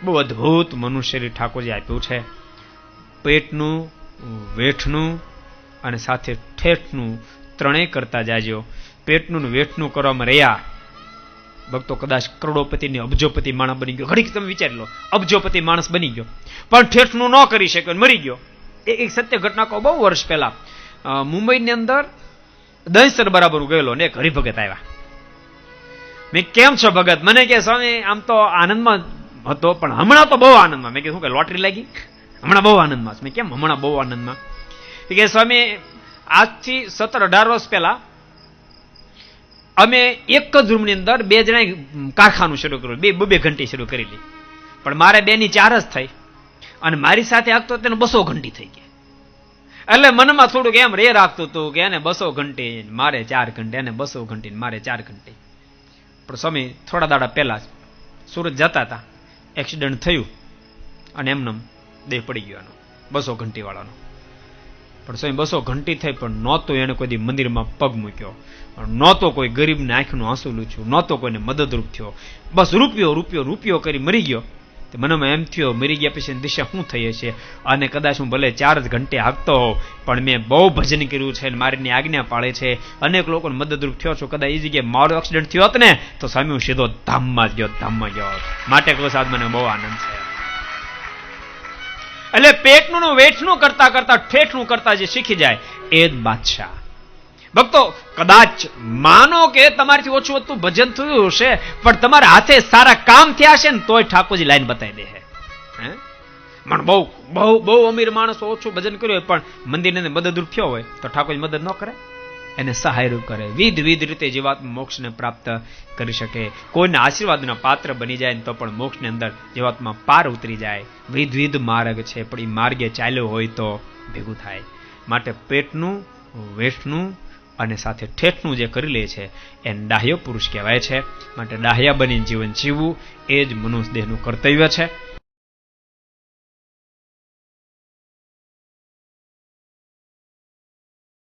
બહુ અદભુત મનુષ્ય ઠાકોરજી આપ્યું છે. પેટનું, વેઠનું અને સાથે ઠેઠનું ત્રણેય કરતા જાજો. પેટનું વેઠનું કરવામાં રહ્યા ભક્તો કદાચ કરોડોપતિ ને અબજોપતિ માણસ બની ગયો. ઘડીક તમે વિચારી લો, અબજોપતિ માણસ બની ગયો પણ ઠેઠનું ન કરી શક્યો, મરી ગયો. એક સત્ય ઘટના કહો, બહુ વર્ષ પહેલા મુંબઈની અંદર દહીંસર બરાબર ગયેલો ને એક હરિભગત આવ્યા. મેં કેમ છો ભગત? મને કે સ્વામી આમ તો આનંદમાં હતો પણ હમણાં તો બહુ આનંદમાં. મેં કીધું કે લોટરી લાગી? હમણાં બહુ આનંદમાં. મેં કેમ હમણાં બહુ આનંદમાં? કે સ્વામી આજથી 17-18 વર્ષ પહેલા અમે એક જ રૂમની અંદર 2 જણા કારખાનું શરૂ કર્યું, 2 ઘંટી શરૂ કરેલી, પણ મારે 2 ની 4 જ થઈ અને મારી સાથે આગતો તેને 200 ઘંટી થઈ ગઈ. એટલે મનમાં થોડુંક એમ રે રાખતું હતું કે એને 200 ઘંટી મારે 4 ઘંટી, એને 200 ઘંટી મારે 4 ઘંટી. પણ સ્વામી થોડા દાડા પહેલા સુરત જતા હતા, એક્સિડન્ટ થયું અને એમને દેહ પડી ગયો 200 ઘંટી વાળાનો. પણ સ્વામી 200 ઘંટી થઈ પણ નહોતો એને કોઈ મંદિરમાં પગ મૂક્યો, નહોતો કોઈ ગરીબને આંખનું આંસુ લૂછ્યું, નહોતો કોઈને મદદરૂપ થયો. બસ રૂપિયો રૂપિયો રૂપિયો કરી મરી ગયો. મનમાં એમ થયો મરી ગયા પછી દિશા શું થઈ હશે, અને કદાચ હું ભલે 4 જ ઘંટે હાંકતો હોઉં પણ મેં બહુ ભજન કર્યું છે, મારીની આજ્ઞા પાળે છે, અનેક લોકોને મદદરૂપ થયો છું. કદાચ એ જગ્યાએ મારો એક્સિડન્ટ થયો હોત ને તો સ્વામી હું સીધો ધામમાં જ ગયો. માટે કહો સાહેબ મને બહુ આનંદ છે. એટલે પેટનું વેઠનું કરતા કરતા ઠેઠનું કરતા જે શીખી જાય એ જ બાદશાહ. ભક્તો કદાચ માનો કે તમારાથી ઓછું વધતું ભજન થયું હશે પણ તમારા હાથે સારા કામ થયા હશે ને તોય ઠાકોરજી લાઈન બતાવી દે. પણ બહુ બહુ બહુ અમીર માણસો ઓછું ભજન કર્યું હોય પણ મંદિરને મદદરૂપ થયો હોય તો ઠાકોરજી મદદ ન કરે, એને સહાયરૂપ કરે. વિધ રીતે જીવાત્મા મોક્ષને પ્રાપ્ત કરી શકે. કોઈના આશીર્વાદના પાત્ર બની જાય તો પણ મોક્ષની અંદર જીવાત્મા પાર ઉતરી જાય. વિધ માર્ગ છે પણ એ માર્ગે ચાલ્યો હોય તો ભેગું થાય. માટે પેટનું, વેઠનું અને સાથે ઠેઠનું જે કરી લે છે એ ડાહ્ય પુરુષ કહેવાય છે. માટે ડાહ્યા બનીને જીવન જીવવું એ જ મનુષ્ય દેહનું કર્તવ્ય છે.